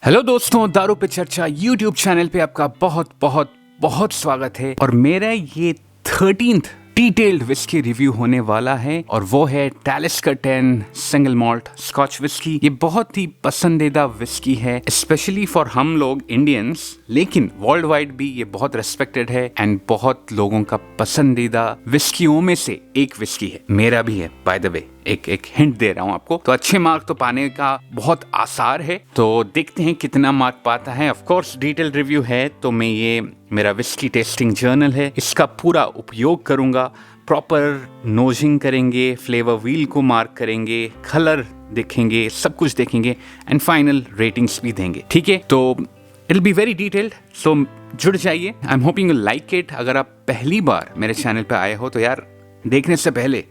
Hello दोस्तों, दारू पे चर्चा यूट्यूब चैनल पे आपका बहुत बहुत बहुत स्वागत है। और मेरा ये 13th डिटेल्ड विस्की रिव्यू होने वाला है और वो है टैलिस्कर 10 सिंगल मॉल्ट स्कॉच विस्की। ये बहुत ही पसंदीदा विस्की है, स्पेशली फॉर हम लोग इंडियंस, लेकिन वर्ल्ड वाइड भी ये बहुत रेस्पेक्टेड है एंड बहुत लोगों का पसंदीदा विस्कियों में से एक विस्की है। मेरा भी है, बाय द वे। एक हिंट दे रहा हूँ आपको, तो अच्छे मार्क तो पाने का बहुत आसार है, तो देखते हैं कितना मार्क पाता है। ऑफ कोर्स डिटेल रिव्यू है, तो मैं ये मेरा विस्की टेस्टिंग जर्नल है, इसका पूरा उपयोग करूंगा। प्रॉपर नोजिंग करेंगे, फ्लेवर व्हील को मार्क करेंगे, कलर देखेंगे, सब कुछ देखेंगे एंड फाइनल रेटिंग्स भी देंगे। ठीक है, तो it will be very detailed, so जुड़ जाइए। I am hoping you like it. अगर आप पहली बार मेरे चैनल पे आए हो तो यार देखने से पहले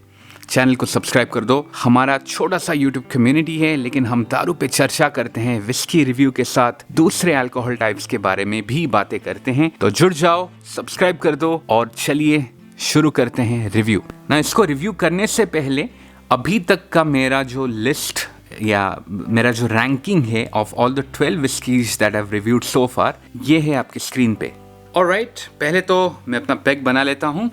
चैनल को सब्सक्राइब कर दो। हमारा छोटा सा यूट्यूब कम्युनिटी है, लेकिन हम दारू पे चर्चा करते हैं, विस्की रिव्यू के साथ दूसरे अल्कोहल टाइप्स के बारे में भी बातें करते हैं। तो जुड़ जाओ, सब्सक्राइब कर दो और चलिए शुरू करते हैं रिव्यू। ना इसको रिव्यू करने से पहले अभी तक का मेरा जो लिस्ट या मेरा जो रैंकिंग है of all the 12 whiskies that I have reviewed so far, ये है आपकी स्क्रीन पे। ऑलराइट, पहले तो मैं अपना पैक बना लेता हूँ।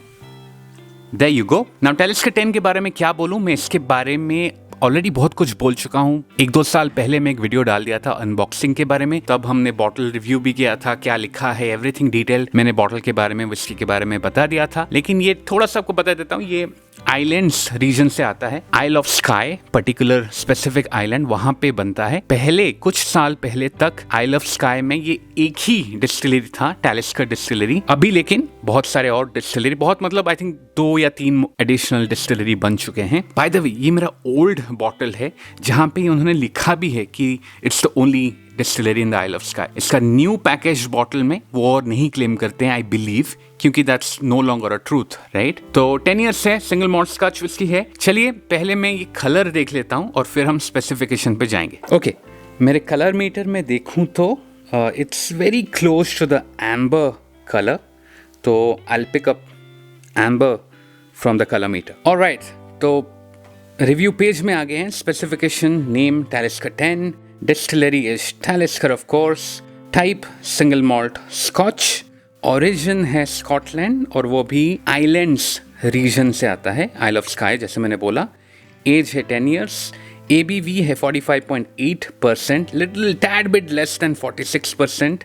There you go. Now टैलिस्कर 10 के बारे में क्या बोलूं, मैं इसके बारे में ऑलरेडी बहुत कुछ बोल चुका हूँ। 1-2 साल पहले मैं एक वीडियो डाल दिया था अनबॉक्सिंग के बारे में, तब हमने बॉटल रिव्यू भी किया था, क्या लिखा है एवरीथिंग डिटेल मैंने बॉटल के बारे में, विस्की के बारे में बता दिया था। लेकिन ये थोड़ा सा आपको बता देता हूँ, ये आइलैंड्स रीजन से आता है। Isle of Skye particular specific island, वहां पे बनता है। पहले कुछ साल पहले तक आइल ऑफ स्काई में ये एक ही डिस्टिलरी था, टैलिस्कर डिस्टिलरी। अभी लेकिन बहुत सारे और डिस्टिलरी, बहुत मतलब आई थिंक 2 या 3 एडिशनल डिस्टिलरी बन चुके हैं। बाय द वे, ये मेरा ओल्ड बॉटल है जहां पे उन्होंने लिखा भी है कि it's the only distillery in the Isle of Skye. इसका न्यू पैकेज बॉटल में वो और नहीं क्लेम करते हैं, आई बिलीव, क्योंकि that's no longer a truth, right. तो 10 इयर्स है, सिंगल मॉल्ट स्कॉच विस्की है। चलिए पहले मैं ये कलर देख लेता हूँ और फिर हम स्पेसिफिकेशन पे जाएंगे। ओके, मेरे कलर मीटर में देखूं तो it's very close to the amber colour, तो I will pick up amber from the colour meter. Alright, तो रिव्यू पेज में आ गए हैं। Specification, name Talisker 10, distillery is Talisker of course, type single malt Scotch, origin है Scotland और वो भी आइलैंड्स रीजन से आता है, आइल ऑफ स्काई जैसे मैंने बोला। एज है 10 इयर्स, ABV है 45.8%, little tad bit less than 46%।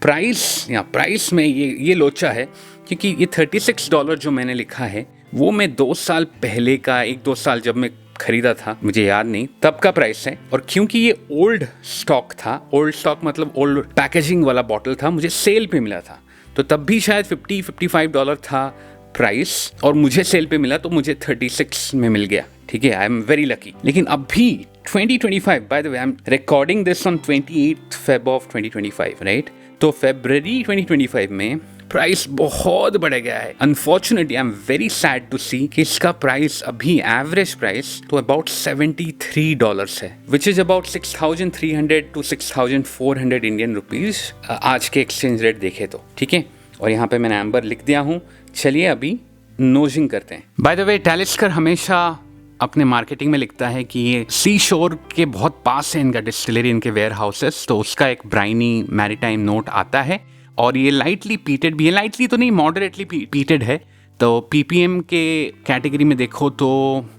Price में ये लोचा है, क्योंकि ये $36 जो मैंने लिखा है वो मैं 2 साल पहले का, 1-2 साल जब मैं खरीदा था, मुझे याद नहीं, तब का प्राइस है। और क्योंकि ये ओल्ड स्टॉक था, ओल्ड स्टॉक मतलब ओल्ड पैकेजिंग वाला बॉटल था, मुझे सेल पे मिला था, तो तब भी शायद $50-55 था प्राइस, और मुझे सेल पे मिला तो मुझे 36 में मिल गया। ठीक है, आई एम वेरी लकी। लेकिन अभी 2025, by the way I am recording this on 28th Feb of 2025, right. तो फरवरी 2025 में प्राइस बहुत बढ़ गया है। Unfortunately I am very sad to see कि इसका प्राइस अभी एवरेज प्राइस तो अबाउट $73 है, which is about 6,300 to 6,400 Indian rupees आज के एक्सचेंज रेट देखे तो। ठीक है, और यहाँ पे मैंने एम्बर लिख दिया हूँ। चलिए अभी नोजिंग करते हैं। बाय द वे, टैलिस्कर हमेशा अपने मार्केटिंग में लिखता है कि ये सी शोर के बहुत पास है इनका डिस्टिलरी, इनके वेयर हाउसेस, तो उसका एक ब्राइनी मैरीटाइम नोट आता है। और ये लाइटली पीटेड भी है, लाइटली तो नहीं, मॉडरेटली पीटेड है। तो PPM के कैटेगरी में देखो तो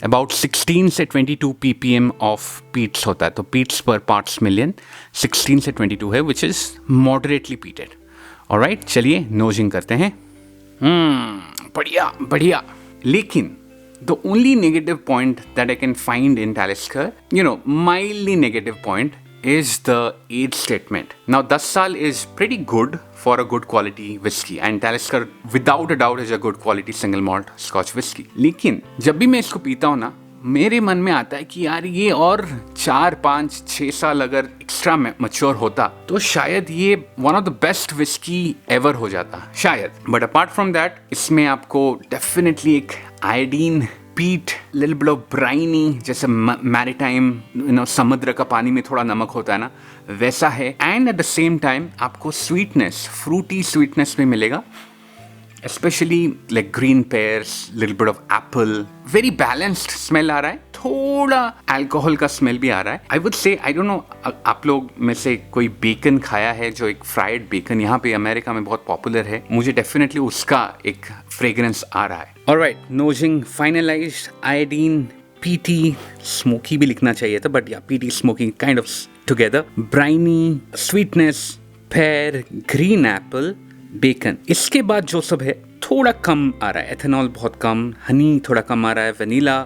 अबाउट 16 से 22 PPM ऑफ पीट्स होता है, तो पीट्स पर पार्ट्स मिलियन 16 से 22 है, विच इज मॉडरेटली पीटेड। ऑलराइट, चलिए नोजिंग करते हैं। बढ़िया बढ़िया। लेकिन the only negative point that I can find in Talisker, mildly negative point, is the age statement. Now 10 साल is pretty good for a good quality whiskey, and Talisker without a doubt is a good quality single malt Scotch whiskey. लेकिन जब भी मैं इसको पीता हूँ ना, मेरे मन में आता है कि यार ये और 4-5-6 साल अगर एक्स्ट्रा मैच्योर होता तो शायद ये one of the best whisky ever हो जाता, शायद। बट अपार्ट फ्रॉम दैट, इसमें आपको डेफिनेटली एक आयोडीन, पीट, लिटिल बिट ऑफ ब्राइनी, जैसे मैरीटाइम समुद्र का पानी में थोड़ा नमक होता है ना, वैसा है। And at the same time आपको स्वीटनेस, फ्रूटी स्वीटनेस भी मिलेगा, especially like green pears, little bit of apple, very balanced smell आ रहा है। थोड़ा अल्कोहल का स्मेल भी आ रहा है। I would say, I don't know आप लोग में से कोई बेकन खाया है, जो एक फ्राइड बेकन यहाँ पे अमेरिका में बहुत पॉपुलर है, मुझे डेफिनेटली उसका एक फ्रेग्रेंस आ रहा है। Alright, nosing finalised, iodine, peaty, smoky भी लिखना चाहिए था, बट या peaty smoking kind of together, briny, sweetness, pear, green apple, bacon. इसके बाद जो सब है थोड़ा कम आ रहा है, एथेनॉल बहुत कम, हनी थोड़ा कम आ रहा है, वनीला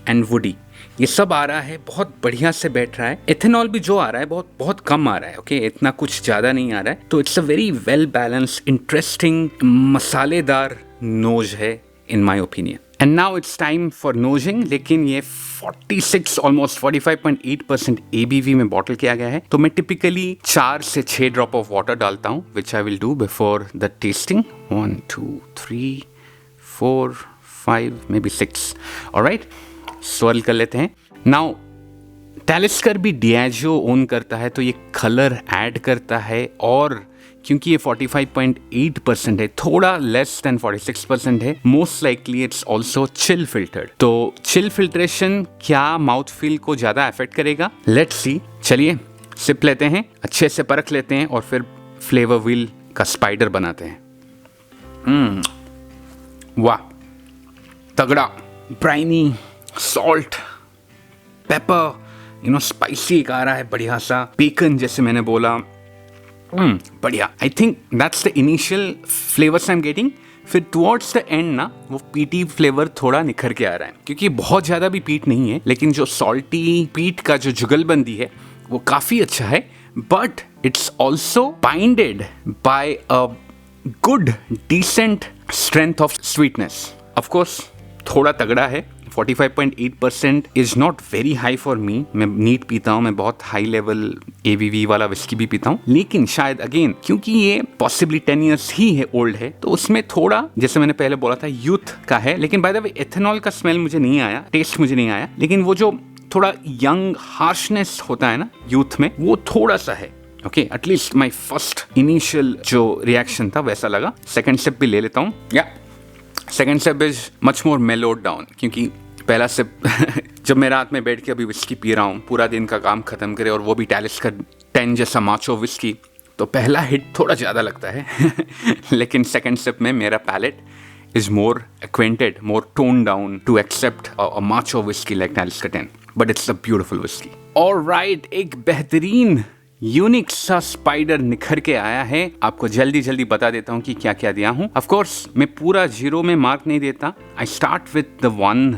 एंड वुडी, ये सब आ रहा है, बहुत बढ़िया से बैठ रहा है। एथेनॉल भी जो आ रहा है बहुत बहुत कम आ रहा है, ओके, इतना कुछ ज़्यादा नहीं आ रहा है। तो it's a very well balanced, interesting, मसालेदार नोज है in my opinion. And now it's time for nosing, लेकिन ये 46 ऑलमोस्ट 45.8% ABV में बॉटल किया गया है। तो मैं टिपिकली 4 से 6 ड्रॉप ऑफ वाटर डालता हूँ, which I will do before the tasting. 1 2 3 4 5 maybe 6। Alright, swirl कर लेते हैं। नाउ टैलिस्कर भी डियाजो ओन करता है, तो ये कलर ऐड करता है, और क्योंकि ये 45.8% है, थोड़ा लेस देन 46% है, most likely it's also chill filtered. तो चिल फिल्ट्रेशन क्या माउथ फील को ज्यादा अफेक्ट करेगा? Let's see. चलिए सिप लेते हैं, अच्छे से परख लेते हैं, और फिर फ्लेवर व्हील का स्पाइडर बनाते हैं। वाह, तगड़ा, ब्राइनी, सॉल्ट, पेपर, स्पाइसी एक आ रहा है बढ़िया सा, बेकन जैसे मैंने बोला, बढ़िया। I think that's the initial flavours I am getting. फिर टुवर्ड्स द एंड ना वो पीटी फ्लेवर थोड़ा निखर के आ रहा है, क्योंकि बहुत ज्यादा भी पीट नहीं है, लेकिन जो सॉल्टी पीट का जो जुगलबंदी है वो काफी अच्छा है, but it's also binded by a good decent strength of sweetness. Of course थोड़ा तगड़ा है, 45.8% is not very high for me. मैं नीट पीता हूँ, मैं बहुत हाई लेवल ABV वाला विस्की भी पीता हूँ, लेकिन शायद अगेन क्योंकि ये पॉसिबली 10 years ही है ओल्ड है, तो उसमें थोड़ा, जैसे मैंने पहले बोला था, यूथ का है। लेकिन बाय द वे एथेनॉल का स्मेल मुझे नहीं आया, टेस्ट मुझे नहीं आया, लेकिन वो जो थोड़ा यंग हार्शनेस होता है ना यूथ में, वो थोड़ा सा है। Okay, at least my first initial जो रिएक्शन था वैसा लगा। सेकेंड सिप भी ले लेता हूँ। या second sip is much more mellowed down, क्योंकि पहला सिप जब मैं रात में बैठ के अभी विस्की पी रहा हूँ, पूरा दिन का काम खत्म करे, और वो भी टैलिस्कर 10 जैसा माचो विस्की, तो पहला हिट थोड़ा ज़्यादा लगता है लेकिन सेकेंड सिप में मेरा palate is more acquainted, more tone down to accept a macho whisky like Talisker 10, but it's a beautiful whisky. Alright, एक बेहतरीन यूनिक सा स्पाइडर निखर के आया है। आपको जल्दी जल्दी बता देता हूँ कि क्या क्या दिया हूँ। ऑफ कोर्स मैं पूरा 0 में मार्क नहीं देता, I start with the 1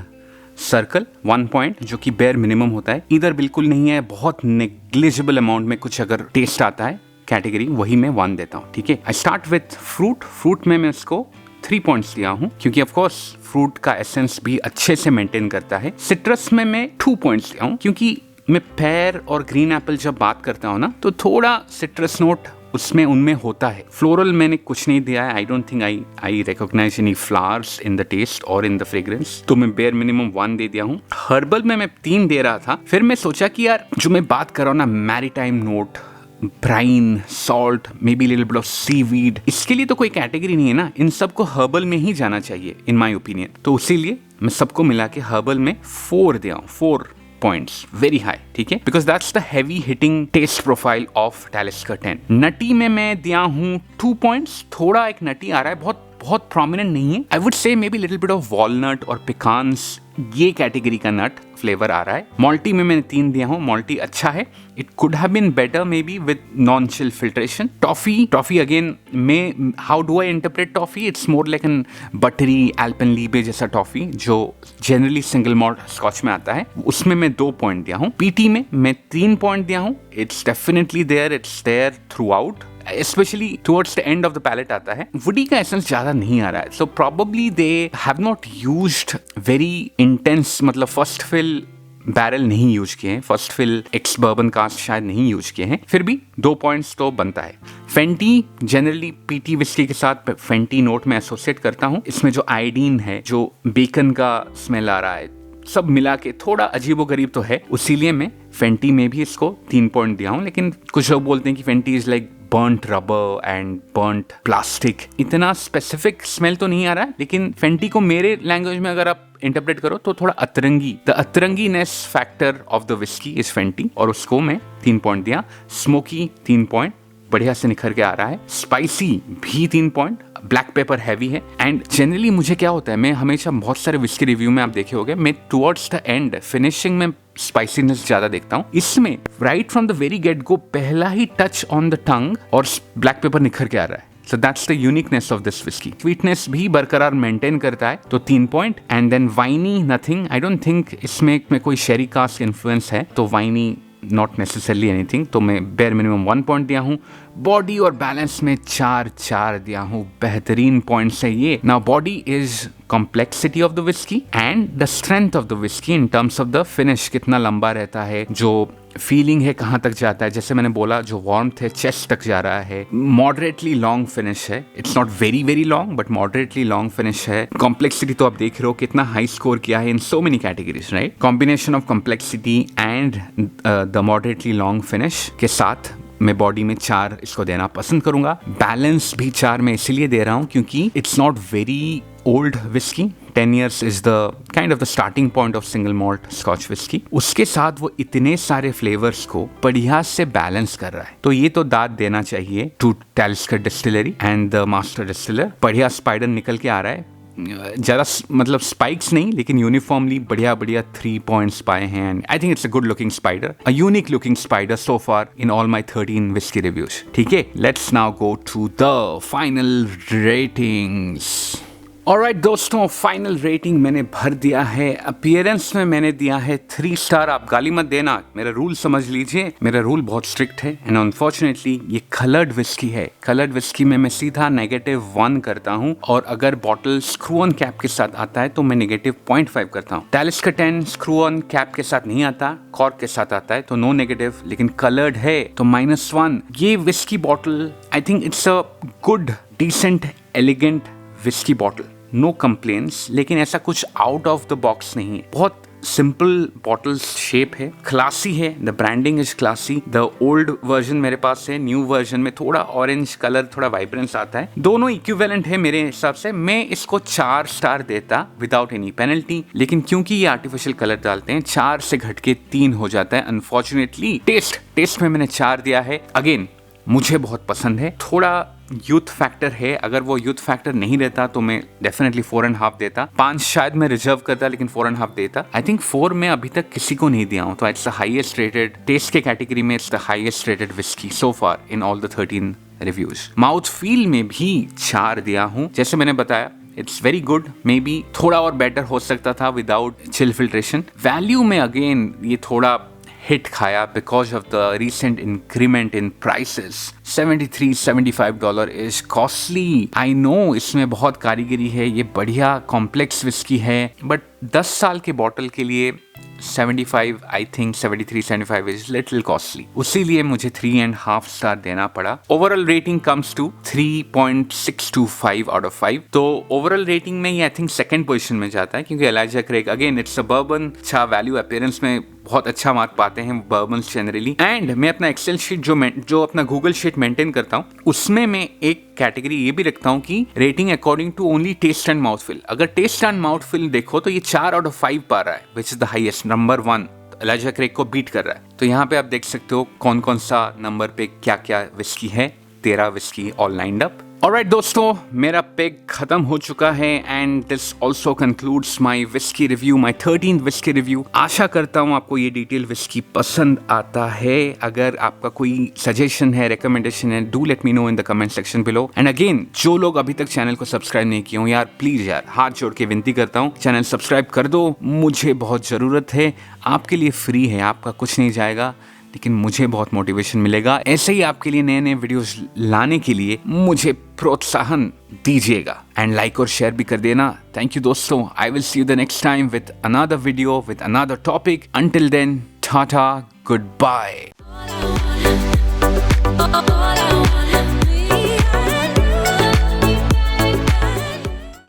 circle, 1 point, जो कि बेयर मिनिमम होता है। इधर बिल्कुल नहीं है, बहुत नेग्लिजिबल अमाउंट में कुछ अगर टेस्ट आता है कैटेगरी, वही मैं 1 देता हूँ। ठीक है, आई स्टार्ट विथ फ्रूट में मैं इसको 3 पॉइंट्स दिया हूँ, क्योंकि ऑफ कोर्स फ्रूट का एसेंस भी अच्छे से मेंटेन करता है। सिट्रस में मैं 2 पॉइंट्स दिया हूँ, क्योंकि मैं पेयर और ग्रीन एप्पल जब बात करता हूँ ना, तो थोड़ा सिट्रस नोट उसमें उनमें होता है। फ्लोरल मैंने कुछ नहीं दिया है, I don't think I recognize any flowers in the taste और इन द फ्रेग्रेंस, तो मैं बेयर मिनिमम 1 दे दिया हूँ। हर्बल में मैं 3 दे रहा था, फिर मैं सोचा कि यार जो मैं बात कर रहा हूँ ना, maritime note, brine, salt, maybe little bit of seaweed, इसके लिए तो कोई कैटेगरी नहीं है ना, इन सबको हर्बल में ही जाना चाहिए इन माय ओपिनियन। तो इसीलिए मैं सबको मिला के हर्बल में 4 दिया हूँ, 4 पॉइंट्स, वेरी हाई। ठीक है, because that's the heavy hitting taste profile of Talisker 10। Nutty में मैं दिया हूँ 2 पॉइंट्स, थोड़ा एक नटी आ रहा है, बहुत प्रोमिनेंट नहीं है। I would say may be little bit of walnut और पिकान्स, ये कैटेगरी का नट फ्लेवर आ रहा है। मॉल्टी में मैंने 3 दिया हूँ, मॉल्टी अच्छा है, it could have been better maybe with non chill filtration. Toffee again में, how do I interpret toffee, it's more like an buttery Alpenliebe जैसा टॉफी जो जनरली सिंगल मॉल्ट स्कॉच में आता है, उसमें मैं 2 पॉइंट दिया हूँ। पीटी में मैं 3 पॉइंट दिया हूँ, it's definitely there, it's there throughout, especially towards the end of the palate आता है। वुडी का एसेंस ज्यादा नहीं आ रहा है, so probably they have not used very intense, मतलब फर्स्ट फिल बैरल नहीं यूज किए हैं, first fill ex bourbon cask शायद नहीं यूज किए हैं, फिर भी 2 पॉइंट्स तो बनता है। फेंटी जनरली पीटी विस्की के साथ फेंटी नोट में एसोसिएट करता हूँ। इसमें जो आयोडीन है, जो बेकन का स्मेल आ रहा है, सब मिला के थोड़ा अजीबोगरीब तो है, उसीलिए मैं फेंटी में भी इसको 3 पॉइंट दिया हूँ। लेकिन कुछ लोग बोलते हैं कि Fenty is like burnt rubber and burnt plastic. इतना स्पेसिफिक स्मेल तो नहीं आ रहा है, लेकिन फेंटी को मेरे लैंग्वेज में अगर आप इंटरप्रेट करो तो थोड़ा अतरंगी, द अतरंगीनेस factor of the whisky is faint, और उसको मैं 3 पॉइंट दिया। स्मोकी 3 पॉइंट, बढ़िया से निखर के आ रहा है। स्पाइसी भी 3 पॉइंट, ब्लैक पेपर हैवी है। एंड जनरली मुझे क्या होता है, मैं हमेशा बहुत सारे विस्की रिव्यू में आप देखे होंगे, मैं टुवर्ड्स द एंड फिनिशिंग में स्पाइसीनेस ज्यादा देखता हूँ। इसमें right from the very get go पहला ही टच ऑन द टंग और ब्लैक पेपर निखर के आ रहा है। So that's the uniqueness of this whiskey. Sweetness भी बरकरार मेंटेन करता है, तो 3 point. And then winey nothing, I don't think इसमें कोई शेरी कास्ट इन्फ्लुएंस है, तो वाइनी नॉट नेसेसरली एनीथिंग, तो मैं बेयर मिनिमम 1 पॉइंट दिया हूँ। बॉडी और बैलेंस में 4 दिया हूँ, बेहतरीन पॉइंट्स है ये। Now body is complexity of the whisky and the strength of the whisky in terms of the finish, कितना लंबा रहता है, जो फीलिंग है कहाँ तक जाता है। जैसे मैंने बोला, जो वार्मथ है चेस्ट तक जा रहा है। मॉडरेटली लॉन्ग फिनिश है, it's not very very long but moderately long finish है। कॉम्प्लेक्सिटी तो आप देख रहे हो कितना हाई स्कोर किया है in so many categories, right. Combination of complexity and the moderately long finish के साथ मैं बॉडी में 4 इसको देना पसंद करूंगा। बैलेंस भी 4 में इसीलिए दे रहा हूं क्योंकि it's not very old whisky. 10 years is the kind of the starting point of single malt Scotch whiskey. उसके साथ वो इतने सारे फ्लेवर्स को बढ़िया से बैलेंस कर रहा है, तो ये तो दाद देना चाहिए to Talisker distillery and the master distiller. बढ़िया स्पाइडर निकल के आ रहा है, ज़्यादा मतलब स्पाइक्स नहीं, लेकिन यूनिफॉर्मली बढ़िया 3 पॉइंट्स पाए हैं। And I think it's a good looking spider, a unique looking spider so far in all my 13 whisky reviews. ठीक है, let's now go to the final ratings. Alright दोस्तों, फाइनल रेटिंग मैंने भर दिया है। अपीयरेंस में मैंने दिया है 3 स्टार। आप गाली मत देना, मेरा रूल समझ लीजिए, मेरा रूल बहुत स्ट्रिक्ट है। एंड अनफॉर्चुनेटली ये कलर्ड विस्की है, कलर्ड विस्की में मैं सीधा -1 करता हूँ, और अगर बॉटल स्क्रू ऑन कैप के साथ आता है तो मैं -0.5 करता हूँ। टैलिस्कर 10 स्क्रू ऑन कैप के साथ नहीं आता, कॉर्क के साथ आता है, तो नो नेगेटिव, लेकिन कलर्ड है तो -1। ये whisky bottle I think it's a good decent elegant whisky bottle, no complaints, लेकिन ऐसा कुछ आउट ऑफ द बॉक्स नहीं है। बहुत सिंपल बॉटल शेप है, क्लासी है, the branding is classy. The old version मेरे पास है, न्यू वर्जन में थोड़ा ऑरेंज कलर, थोड़ा वाइब्रेंस आता है। दोनों इक्विवेलेंट है मेरे हिसाब से। मैं इसको 4 स्टार देता विदाउट एनी पेनल्टी, लेकिन क्योंकि ये आर्टिफिशियल कलर डालते हैं 4 से घट के 3 हो जाता है अनफॉर्चुनेटली। टेस्ट में मैंने 4 दिया है। अगेन मुझे बहुत पसंद है, थोड़ा यूथ फैक्टर है, अगर वो यूथ फैक्टर नहीं रहता तो मैं डेफिनेटली 4.5 देता। 5 शायद मैं रिजर्व करता, लेकिन 4.5 देता। आई थिंक 4 में अभी तक किसी को नहीं दिया हूं, तो it's the highest rated taste के कैटेगरी में, it's the highest rated whisky so far in all the 13 reviews. Mouth feel में भी 4 दिया हूं, जैसे मैंने बताया it's very good, maybe थोड़ा और बेटर हो सकता था विदाउट चिल फिल्ट्रेशन। वैल्यू में अगेन ये थोड़ा हिट खाया because of the recent increment in prices. $73-75 is costly, I know, इसमें बहुत कारीगरी है, ये बढ़िया कॉम्प्लेक्स विस्की है, बट 10 साल के बॉटल के लिए 75, I think 73-75 is little costly, उसीलिए मुझे 3.5 स्टार देना पड़ा। Overall rating comes to 3.625 out of 5। तो ओवरऑल रेटिंग में ये आई थिंक सेकंड पोजीशन में जाता है, क्योंकि Elijah Craig again it's a bourbon, अच्छा वैल्यू अपीयरेंस में बहुत अच्छा मार्क पाते हैं बर्बन्स जनरली। एंड मैं अपना एक्सेल शीट जो अपना गूगल शीट मेंटेन करता हूँ, उसमें मैं एक कैटेगरी ये भी रखता हूँ कि rating according to only taste and mouth feel. अगर टेस्ट एंड माउथ फील देखो तो ये 4 आउट ऑफ 5 पा रहा है, which is the highest, number 1 Elijah Craig को बीट कर रहा है। तो यहाँ पे आप देख सकते हो कौन कौन सा नंबर पे क्या क्या विस्की है, 13 whisky all lined up. Alright दोस्तों, मेरा पिक खत्म हो चुका है and this also concludes my whisky review, my 13th whisky review. आशा करता हूँ आपको ये डिटेल विस्की पसंद आता है। अगर आपका कोई सजेशन है, रिकमेंडेशन है, do let me know in the comment section below. And again, जो लोग अभी तक चैनल को सब्सक्राइब नहीं किए हो, यार प्लीज यार हाथ जोड़ के विनती करता हूँ, चैनल सब्सक्राइब कर दो, मुझे बहुत जरूरत है। आपके लिए फ्री है, आपका कुछ नहीं जाएगा, लेकिन मुझे बहुत मोटिवेशन मिलेगा। ऐसे ही आपके लिए नए नए वीडियोस लाने के लिए मुझे प्रोत्साहन दीजिएगा एंड लाइक और शेयर भी कर देना। थैंक यू दोस्तों, I will see you the next time with another video with another topic. Until then, tata, good bye.